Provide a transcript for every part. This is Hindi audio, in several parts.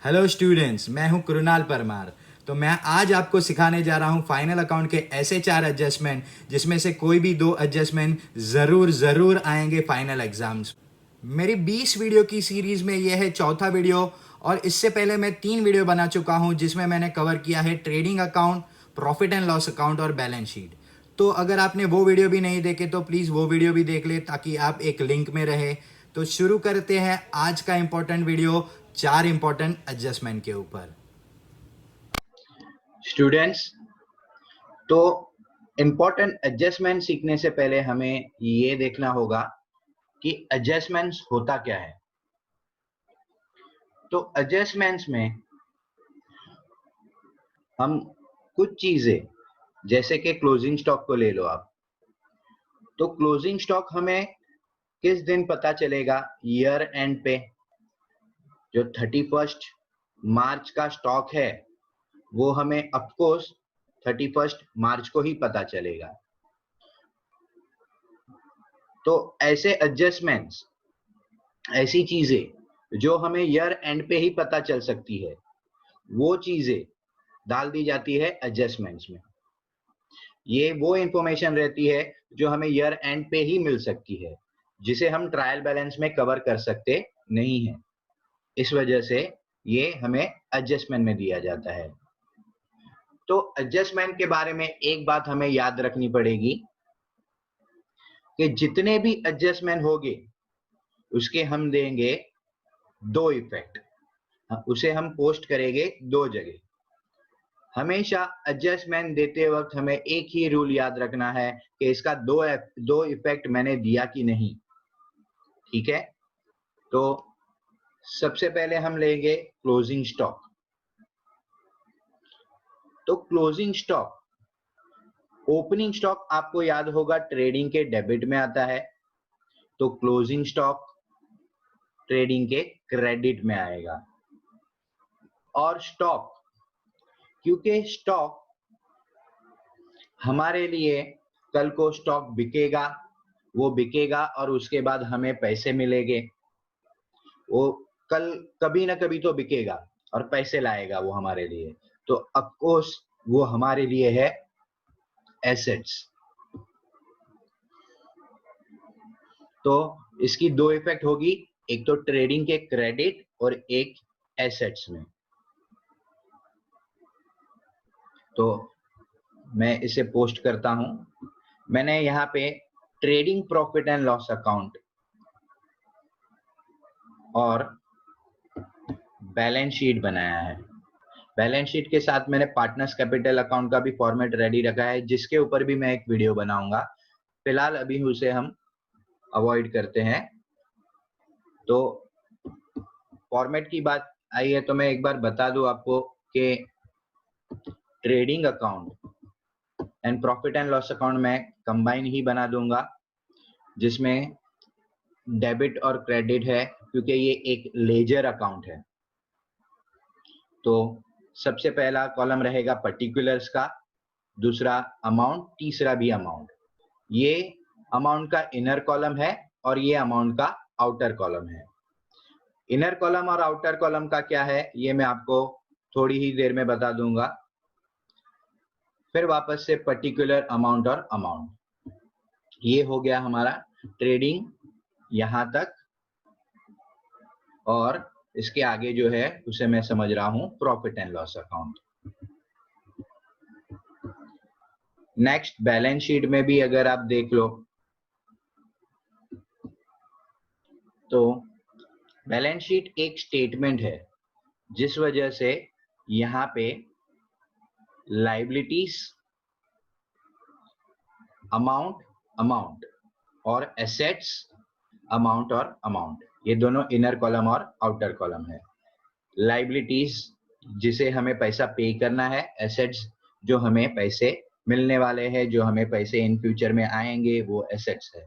हेलो स्टूडेंट्स, मैं हूं कृणाल परमार। तो मैं आज आपको सिखाने जा रहा हूं फाइनल अकाउंट के ऐसे 4 एडजस्टमेंट जिसमें से कोई भी 2 एडजस्टमेंट ज़रूर आएंगे फाइनल एग्जाम्स। मेरी 20 वीडियो की सीरीज़ में यह है चौथा वीडियो। और इससे पहले मैं 3 वीडियो बना चुका हूं जिसमें मैंने कवर किया है trading account, profit and loss account और बैलेंस शीट। तो अगर आपने वो वीडियो भी नहीं देखे तो प्लीज़ वो वीडियो भी देख ले ताकि आप एक लिंक में रहे। तो शुरू करते हैं आज का इंपॉर्टेंट वीडियो 4 इंपॉर्टेंट एडजस्टमेंट के ऊपर। स्टूडेंट्स, तो इम्पोर्टेंट एडजस्टमेंट सीखने से पहले हमें ये देखना होगा कि एडजस्टमेंट्स होता क्या है। तो एडजस्टमेंट्स में हम कुछ चीजें जैसे कि क्लोजिंग स्टॉक को ले लो आप। तो क्लोजिंग स्टॉक हमें किस दिन पता चलेगा? ईयर एंड पे जो 31 मार्च का स्टॉक है वो हमें ऑफकोर्स 31 मार्च को ही पता चलेगा। तो ऐसे एडजस्टमेंट्स, ऐसी चीजें जो हमें ईयर एंड पे ही पता चल सकती है, वो चीजें डाल दी जाती है एडजस्टमेंट्स में। ये वो इंफॉर्मेशन रहती है जो हमें ईयर एंड पे ही मिल सकती है, जिसे हम ट्रायल बैलेंस में कवर कर सकते नहीं है। इस वजह से ये हमें एडजस्टमेंट में दिया जाता है। तो एडजस्टमेंट के बारे में एक बात हमें याद रखनी पड़ेगी कि जितने भी एडजस्टमेंट होंगे उसके हम देंगे 2 इफेक्ट। उसे हम पोस्ट करेंगे 2 जगह। हमेशा एडजस्टमेंट देते वक्त हमें एक ही रूल याद रखना है कि इसका दो इफेक्ट मैंने दिया कि नहीं। ठीक है? तो सबसे पहले हम लेंगे क्लोजिंग स्टॉक। तो क्लोजिंग स्टॉक, ओपनिंग स्टॉक आपको याद होगा ट्रेडिंग के डेबिट में आता है, तो क्लोजिंग स्टॉक ट्रेडिंग के क्रेडिट में आएगा। और स्टॉक, क्योंकि स्टॉक हमारे लिए कल को स्टॉक बिकेगा, वो बिकेगा और उसके बाद हमें पैसे मिलेंगे। वो कल कभी ना कभी तो बिकेगा और पैसे लाएगा वो हमारे लिए। तो ऑफ कोर्स वो हमारे लिए है एसेट्स। तो इसकी 2 इफेक्ट होगी, एक तो ट्रेडिंग के क्रेडिट और एक एसेट्स में। तो मैं इसे पोस्ट करता हूं। मैंने यहाँ पे trading profit and loss account और बैलेंस शीट बनाया है। बैलेंस शीट के साथ मैंने पार्टनर्स कैपिटल अकाउंट का भी फॉर्मेट रेडी रखा है, जिसके ऊपर भी मैं एक वीडियो बनाऊंगा। फिलहाल अभी उसे हम अवॉइड करते हैं। तो फॉर्मेट की बात आई है तो मैं एक बार बता दूं आपको कि trading account and profit and loss account में कंबाइन ही बना दूंगा, जिसमें डेबिट और क्रेडिट है, क्योंकि ये एक लेजर अकाउंट है। तो सबसे पहला कॉलम रहेगा पर्टिकुलर्स का, दूसरा अमाउंट, तीसरा भी अमाउंट। ये अमाउंट का इनर कॉलम है और ये अमाउंट का आउटर कॉलम है। इनर कॉलम और आउटर कॉलम का क्या है ये मैं आपको थोड़ी ही देर में बता दूंगा। फिर वापस से पर्टिकुलर, अमाउंट और अमाउंट। ये हो गया हमारा ट्रेडिंग यहां तक, और इसके आगे जो है उसे मैं समझ रहा हूं profit and loss account. Next, balance sheet में भी अगर आप देख लो तो बैलेंस शीट एक स्टेटमेंट है, जिस वजह से यहाँ पे लाइबिलिटीज, अमाउंट, अमाउंट और एसेट्स, अमाउंट और अमाउंट, ये दोनों इनर कॉलम और आउटर कॉलम है। लाइबिलिटीज जिसे हमें पैसा पे करना है, एसेट्स जो हमें पैसे मिलने वाले हैं, जो हमें पैसे इन फ्यूचर में आएंगे, वो एसेट्स है।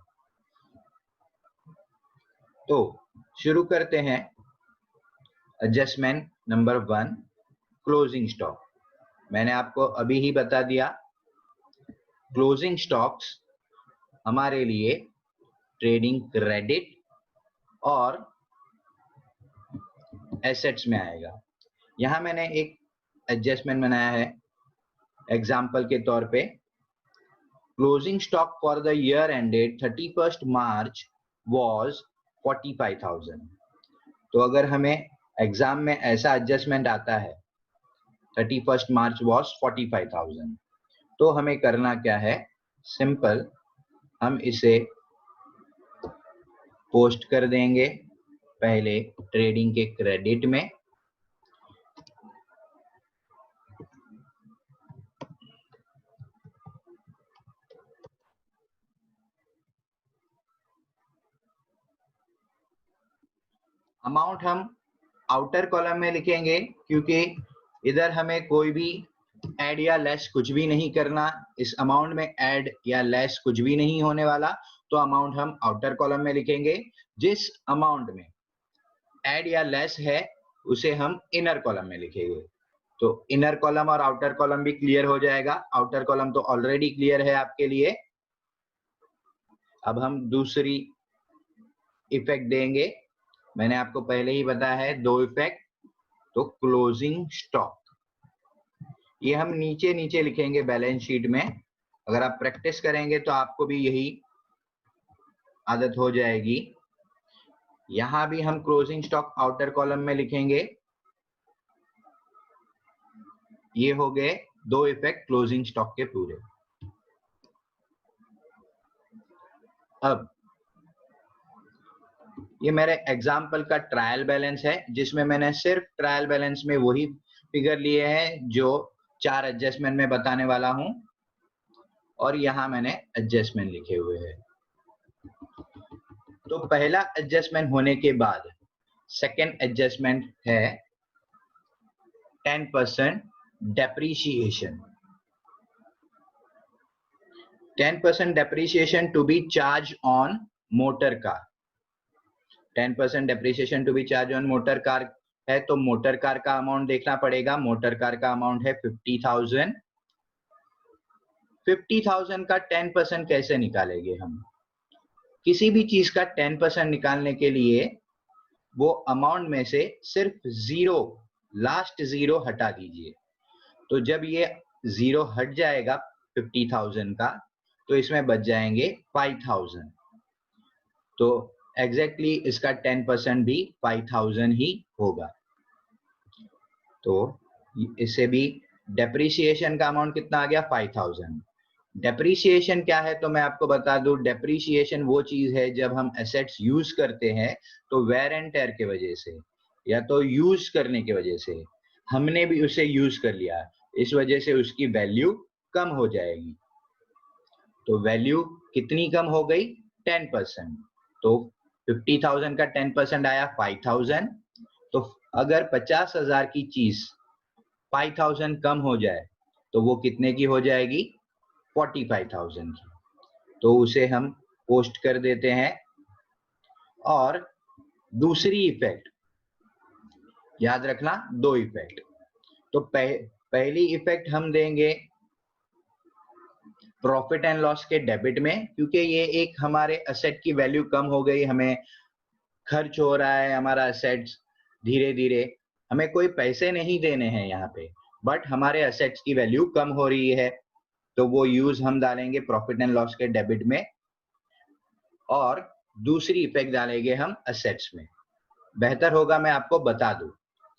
तो शुरू करते हैं एडजस्टमेंट नंबर 1, क्लोजिंग स्टॉक। मैंने आपको अभी ही बता दिया, क्लोजिंग स्टॉक्स हमारे लिए ट्रेडिंग क्रेडिट और एसेट्स में आएगा। यहाँ मैंने एक एडजस्टमेंट बनाया है एग्जाम्पल के तौर पे। Closing stock for the year ended 31st March was 45,000। तो अगर हमें एग्जाम में ऐसा एडजस्टमेंट आता है 31st मार्च वॉज 45,000, तो हमें करना क्या है, सिंपल हम इसे पोस्ट कर देंगे पहले ट्रेडिंग के क्रेडिट में। अमाउंट हम आउटर कॉलम में लिखेंगे क्योंकि इधर हमें कोई भी ऐड या लेस कुछ भी नहीं करना, इस अमाउंट में ऐड या लेस कुछ भी नहीं होने वाला, तो अमाउंट हम आउटर कॉलम में लिखेंगे। जिस अमाउंट में ऐड या लेस है उसे हम इनर कॉलम में लिखेंगे। तो इनर कॉलम और आउटर कॉलम भी क्लियर हो जाएगा। आउटर कॉलम तो ऑलरेडी क्लियर है आपके लिए। अब हम दूसरी इफेक्ट देंगे। मैंने आपको पहले ही बताया है 2 इफेक्ट। तो क्लोजिंग स्टॉक ये हम नीचे नीचे लिखेंगे बैलेंस शीट में। अगर आप प्रैक्टिस करेंगे तो आपको भी यही आदत हो जाएगी। यहां भी हम क्लोजिंग स्टॉक आउटर कॉलम में लिखेंगे। ये हो गए 2 इफेक्ट क्लोजिंग स्टॉक के पूरे। अब ये मेरे एग्जाम्पल का ट्रायल बैलेंस है जिसमें मैंने सिर्फ ट्रायल बैलेंस में वही फिगर लिए हैं जो 4 एडजस्टमेंट में बताने वाला हूं, और यहां मैंने एडजस्टमेंट लिखे हुए हैं। तो पहला एडजस्टमेंट होने के बाद सेकेंड एडजस्टमेंट है 10% depreciation. 10% depreciation to be charge on motor car. 10% depreciation to be charge on motor car है, तो मोटर कार का अमाउंट देखना पड़ेगा। मोटर कार का अमाउंट है 50,000। 50,000 का 10% कैसे निकालेंगे हम? किसी भी चीज का 10% निकालने के लिए वो अमाउंट में से सिर्फ जीरो, लास्ट जीरो हटा दीजिए। तो जब ये जीरो हट जाएगा 50,000 का, तो इसमें बच जाएंगे 5,000। तो एग्जैक्टली इसका 10% भी 5,000 ही होगा। तो इससे भी डेप्रीशिएशन का अमाउंट कितना आ गया? 5,000। डेप्रीशिएशन क्या है तो मैं आपको बता दूं, डेप्रीशिएशन वो चीज है जब हम एसेट्स यूज करते हैं तो वेयर एंड टेयर की वजह से या तो यूज करने की वजह से हमने भी उसे यूज कर लिया, इस वजह से उसकी वैल्यू कम हो जाएगी। तो वैल्यू कितनी कम हो गई? 10%। तो 50,000 का 10% आया 5,000। तो अगर 50,000 की चीज 5,000 कम हो जाए तो वो कितने की हो जाएगी? 45,000 की। तो उसे हम पोस्ट कर देते हैं। और दूसरी इफेक्ट याद रखना, 2 इफेक्ट। तो पहली इफेक्ट हम देंगे प्रॉफिट एंड लॉस के डेबिट में, क्योंकि ये एक हमारे असेट की वैल्यू कम हो गई, हमें खर्च हो रहा है हमारा असेट्स धीरे धीरे, हमें कोई पैसे नहीं देने हैं यहाँ पे, बट हमारे असेट्स की वैल्यू कम हो रही है, तो वो यूज हम डालेंगे प्रॉफिट एंड लॉस के डेबिट में। और दूसरी इफेक्ट डालेंगे हम असेट्स में। बेहतर होगा मैं आपको बता दूं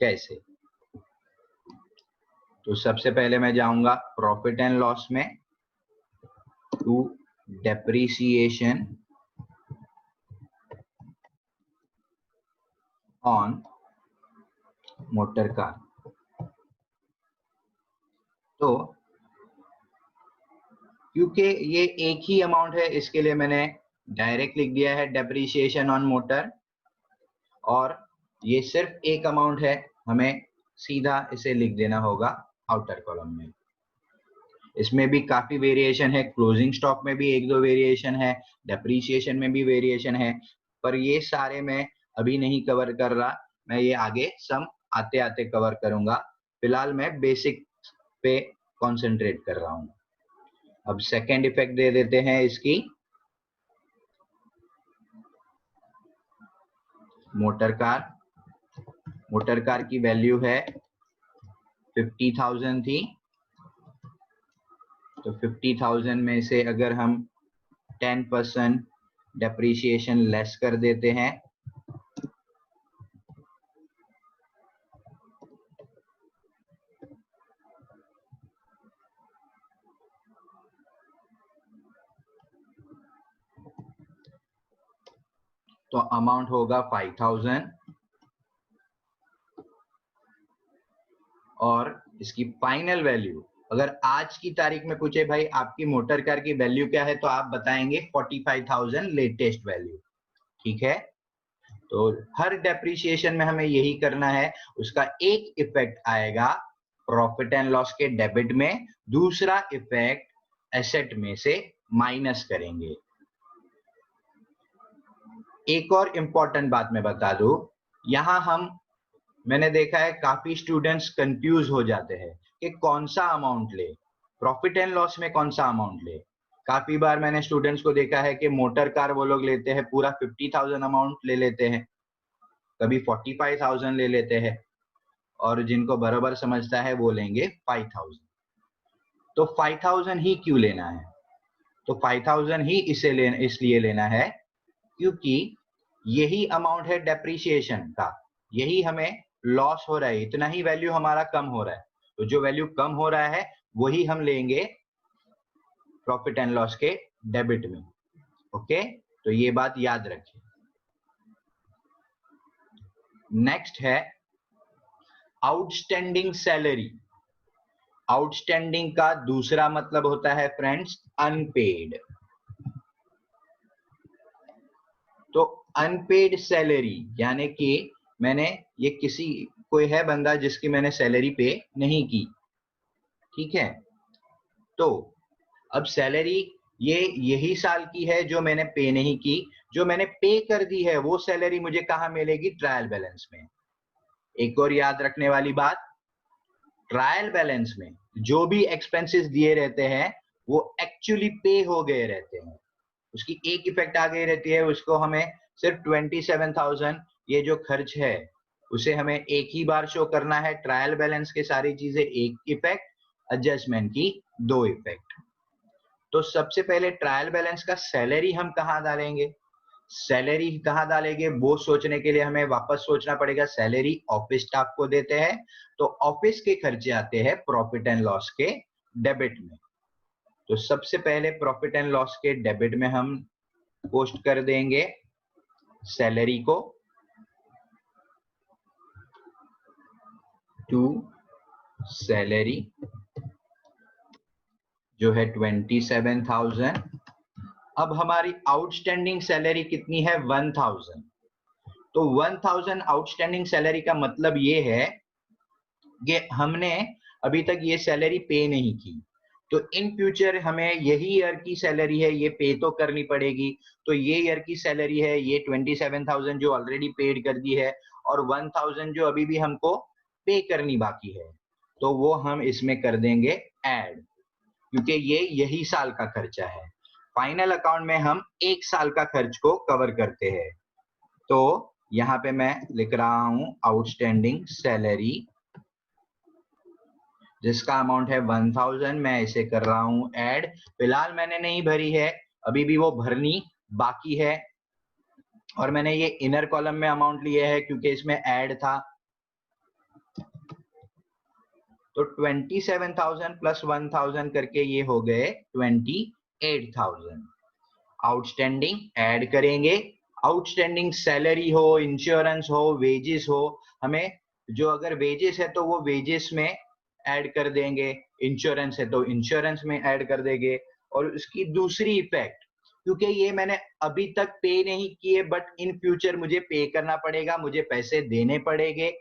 कैसे। तो सबसे पहले मैं जाऊंगा प्रॉफिट एंड लॉस में, to depreciation on motor car. तो क्योंकि ये एक ही अमाउंट है इसके लिए मैंने डायरेक्ट लिख दिया है डेप्रीसिएशन ऑन मोटर, और ये सिर्फ एक अमाउंट है, हमें सीधा इसे लिख देना होगा आउटर कॉलम में। इसमें भी काफी वेरिएशन है, क्लोजिंग स्टॉक में भी 1-2 वेरिएशन है, डेप्रीसिएशन में भी वेरिएशन है, पर ये सारे मैं अभी नहीं कवर कर रहा, मैं ये आगे सम आते आते कवर करूंगा। फिलहाल मैं बेसिक पे कॉन्सेंट्रेट कर रहा हूं। अब सेकेंड इफेक्ट दे देते हैं इसकी, मोटर कार। मोटर कार की वैल्यू है 50,000 थी, तो 50,000 में से अगर हम 10% डेप्रिसिएशन लेस कर देते हैं, तो अमाउंट होगा 5,000। और इसकी फाइनल वैल्यू अगर आज की तारीख में पूछे भाई आपकी मोटर कार की वैल्यू क्या है, तो आप बताएंगे 45,000 लेटेस्ट वैल्यू। ठीक है, तो हर डेप्रिसिएशन में हमें यही करना है। उसका एक इफेक्ट आएगा प्रॉफिट एंड लॉस के डेबिट में, दूसरा इफेक्ट एसेट में से माइनस करेंगे। एक और इंपॉर्टेंट बात मैं बता दूं, यहां मैंने देखा है काफी स्टूडेंट्स कंफ्यूज हो जाते हैं कि कौन सा अमाउंट ले, प्रॉफिट एंड लॉस में कौन सा अमाउंट ले। काफी बार मैंने स्टूडेंट्स को देखा है कि मोटर कार वो लोग लेते हैं पूरा 50,000 अमाउंट ले लेते हैं, कभी 45,000 ले लेते हैं, और जिनको बराबर समझता है वो लेंगे 5,000। तो 5,000 ही क्यों लेना है? तो 5,000 ही इसलिए लेना है क्योंकि यही अमाउंट है डेप्रिसिएशन का, यही हमें लॉस हो रहा है, इतना ही वैल्यू हमारा कम हो रहा है। तो जो वैल्यू कम हो रहा है वही हम लेंगे प्रॉफिट एंड लॉस के डेबिट में। ओके, तो ये बात याद रखिए। नेक्स्ट है आउटस्टैंडिंग सैलरी। आउटस्टैंडिंग का दूसरा मतलब होता है फ्रेंड्स अनपेड। तो अनपेड सैलरी यानी कि मैंने ये कोई है बंदा जिसकी मैंने सैलरी पे नहीं की, ठीक है, तो अब सैलरी यही साल की है जो मैंने पे नहीं की, जो मैंने पे कर दी है वो सैलरी मुझे कहां मिलेगी? ट्रायल बैलेंस में। एक और याद रखने वाली बात, ट्रायल बैलेंस में जो भी एक्सपेंसेस दिए रहते हैं वो एक्चुअली पे हो गए रहते हैं, उसकी एक इफेक्ट आ गई रहती है, उसको हमें सिर्फ 27,000 ये जो खर्च है उसे हमें एक ही बार शो करना है। ट्रायल बैलेंस के सारी चीजें एक इफेक्ट, एडजस्टमेंट की 2 इफेक्ट। तो सबसे पहले ट्रायल बैलेंस का सैलरी हम कहां डालेंगे? सैलरी कहां डालेंगे वो सोचने के लिए हमें वापस सोचना पड़ेगा। सैलरी ऑफिस स्टाफ को देते हैं, तो ऑफिस के खर्चे आते हैं प्रॉफिट एंड लॉस के डेबिट में। तो सबसे पहले प्रॉफिट एंड लॉस के डेबिट में हम पोस्ट कर देंगे सैलरी को, टू सैलरी जो है 27,000। अब हमारी आउटस्टैंडिंग सैलरी कितनी है? 1,000। तो 1,000 आउटस्टैंडिंग सैलरी का मतलब ये है कि हमने अभी तक ये सैलरी पे नहीं की, तो इन फ्यूचर हमें यही ईयर की सैलरी है ये पे तो करनी पड़ेगी। तो ये ईयर की सैलरी है ये 27,000 जो ऑलरेडी पेड कर दी है, और 1,000 जो अभी भी हमको पे करनी बाकी है, तो वो हम इसमें कर देंगे ऐड, क्योंकि ये यही साल का खर्चा है। फाइनल अकाउंट में हम एक साल का खर्च को कवर करते हैं। तो यहाँ पे मैं लिख रहा हूं आउटस्टैंडिंग सैलरी जिसका अमाउंट है 1,000, मैं इसे कर रहा हूं ऐड। फिलहाल मैंने नहीं भरी है, अभी भी वो भरनी बाकी है, और मैंने ये इनर कॉलम में अमाउंट लिए है क्योंकि इसमें ऐड था। तो 27,000 प्लस 1,000 करके ये हो गए 28,000। आउटस्टैंडिंग ऐड करेंगे, आउटस्टैंडिंग सैलरी हो, इंश्योरेंस हो, वेजेस हो, हमें जो अगर वेजेस है तो वो वेजेस में ऐड कर देंगे, इंश्योरेंस है तो इंश्योरेंस में ऐड कर देंगे। और उसकी दूसरी इफेक्ट, क्योंकि ये मैंने अभी तक पे नहीं किए बट इन फ्यूचर मुझे पे करना पड़ेगा, मुझे पैसे देने पड़ेंगे,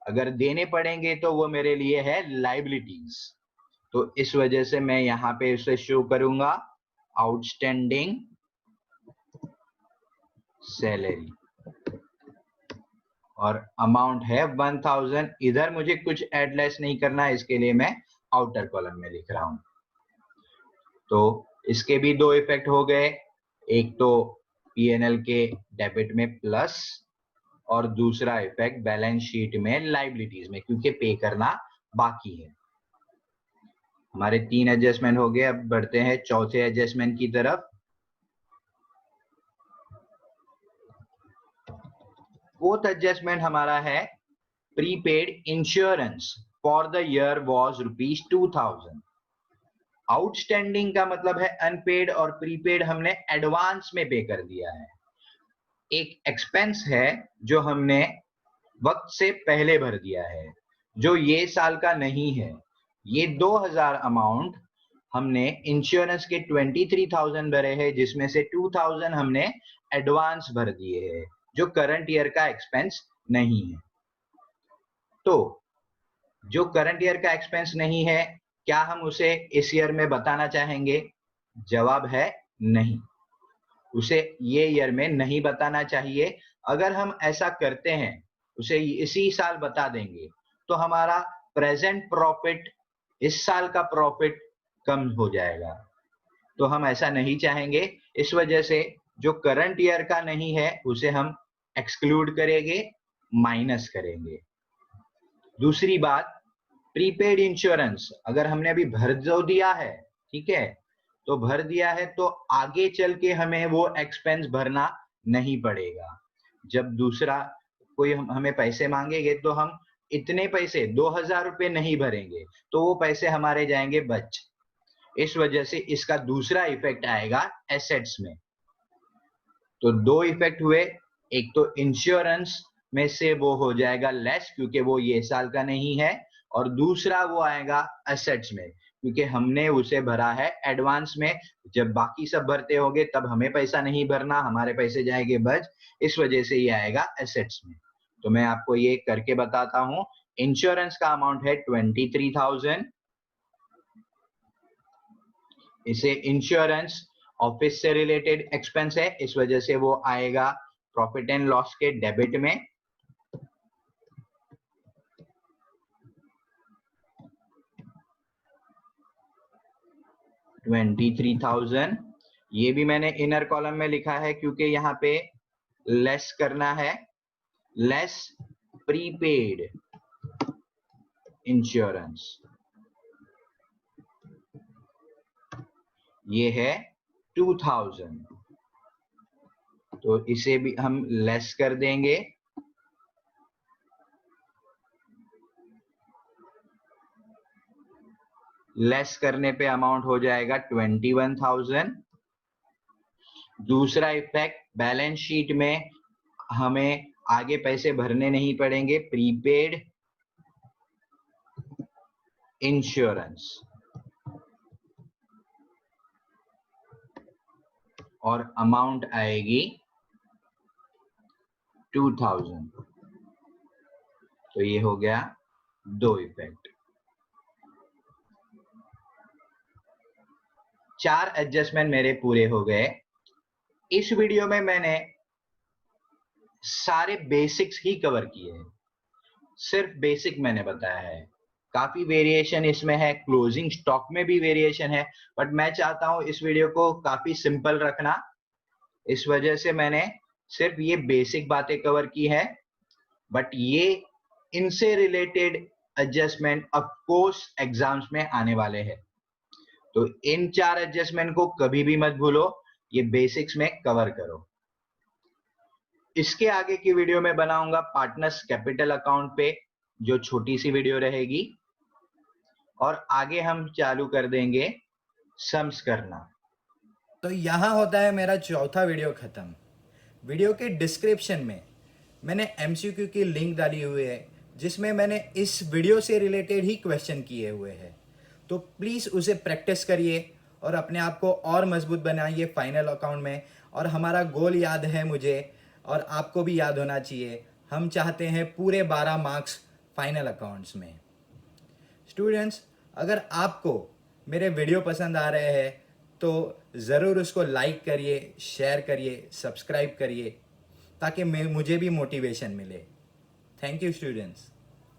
अगर देने पड़ेंगे तो वो मेरे लिए है लाइबिलिटीज। तो इस वजह से मैं यहाँ पे उसे शो करूंगा आउटस्टैंडिंग सैलरी, और अमाउंट है 1,000। इधर मुझे कुछ ऐड लेस नहीं करना है, इसके लिए मैं आउटर कॉलम में लिख रहा हूं। तो इसके भी 2 इफेक्ट हो गए, एक तो पीएनएल के डेबिट में प्लस, और दूसरा इफेक्ट बैलेंस शीट में लाइबिलिटीज में, क्योंकि पे करना बाकी है। हमारे 3 एडजस्टमेंट हो गए, अब बढ़ते हैं चौथे एडजस्टमेंट की तरफ। फोर्थ एडजस्टमेंट हमारा है prepaid insurance for the year was ₹2000। Outstanding का मतलब है अनपेड, और प्रीपेड हमने एडवांस में पे कर दिया है। एक एक्सपेंस है जो हमने वक्त से पहले भर दिया है, जो ये साल का नहीं है। ये 2000 अमाउंट हमने इंश्योरेंस के 23,000 भरे हैं, जिसमें से 2000 हमने एडवांस भर दिए हैं, जो करंट ईयर का एक्सपेंस नहीं है। तो जो करंट ईयर का एक्सपेंस नहीं है, क्या हम उसे इस ईयर में बताना चाहेंगे? जवाब है नहीं, उसे ये ईयर में नहीं बताना चाहिए। अगर हम ऐसा करते हैं, उसे इसी साल बता देंगे, तो हमारा प्रेजेंट प्रॉफिट, इस साल का प्रॉफिट कम हो जाएगा। तो हम ऐसा नहीं चाहेंगे। इस वजह से जो करंट ईयर का नहीं है उसे हम एक्सक्लूड करेंगे, माइनस करेंगे। दूसरी बात, प्रीपेड इंश्योरेंस अगर हमने अभी भर जो दिया है, ठीक है, तो भर दिया है, तो आगे चल के हमें वो एक्सपेंस भरना नहीं पड़ेगा। जब दूसरा कोई हमें पैसे मांगेंगे, तो हम इतने पैसे 2000 रुपए नहीं भरेंगे, तो वो पैसे हमारे जाएंगे बच। इस वजह से इसका दूसरा इफेक्ट आएगा एसेट्स में। तो दो इफेक्ट हुए, एक तो इंश्योरेंस में से वो हो जाएगा लेस क्योंकि वो ये साल का नहीं है, और दूसरा वो आएगा एसेट्स में क्योंकि हमने उसे भरा है एडवांस में। जब बाकी सब भरते होंगे तब हमें पैसा नहीं भरना, हमारे पैसे जाएंगे बच। इस वजह से ये आएगा एसेट्स में। तो मैं आपको ये करके बताता हूँ। इंश्योरेंस का अमाउंट है 23,000। इसे इंश्योरेंस ऑफिस से रिलेटेड एक्सपेंस है, इस वजह से वो आएगा प्रॉफिट एंड लॉस के डेबिट में। $23,000 ये भी मैंने इनर कॉलम में लिखा है क्योंकि यहाँ पे लेस करना है, लेस प्रीपेड इंश्योरेंस, ये है 2000। तो इसे भी हम लेस कर देंगे। लेस करने पे अमाउंट हो जाएगा 21,000। दूसरा इफेक्ट, बैलेंस शीट में हमें आगे पैसे भरने नहीं पड़ेंगे, प्रीपेड इंश्योरेंस, और अमाउंट आएगी 2000। तो ये हो गया दो इफेक्ट। 4 एडजस्टमेंट मेरे पूरे हो गए। इस वीडियो में मैंने सारे बेसिक्स ही कवर किए हैं, सिर्फ बेसिक मैंने बताया है। काफी वेरिएशन इसमें है, क्लोजिंग स्टॉक में भी वेरिएशन है, बट मैं चाहता हूं इस वीडियो को काफी सिंपल रखना। इस वजह से मैंने सिर्फ ये बेसिक बातें कवर की है, बट ये इनसे related adjustment of course exams में आने वाले हैं। तो इन 4 एडजस्टमेंट को कभी भी मत भूलो, ये बेसिक्स में कवर करो। इसके आगे की वीडियो में बनाऊंगा पार्टनर्स कैपिटल अकाउंट पे, जो छोटी सी वीडियो रहेगी, और आगे हम चालू कर देंगे सम्स करना। तो यहाँ होता है मेरा चौथा वीडियो ख़त्म। वीडियो के डिस्क्रिप्शन में मैंने MCQ की लिंक डाली हुई है, जिसमें मैंने इस वीडियो से रिलेटेड ही क्वेश्चन किए हुए हैं। तो प्लीज़ उसे प्रैक्टिस करिए और अपने आप को और मजबूत बनाइए फाइनल अकाउंट में। और हमारा गोल याद है मुझे, और आपको भी याद होना चाहिए। हम चाहते हैं पूरे 12 मार्क्स फाइनल अकाउंट्स में। स्टूडेंट्स, अगर आपको मेरे वीडियो पसंद आ रहे हैं तो ज़रूर उसको लाइक करिए, शेयर करिए, सब्सक्राइब करिए, ताकि मुझे भी मोटिवेशन मिले। Thank you students.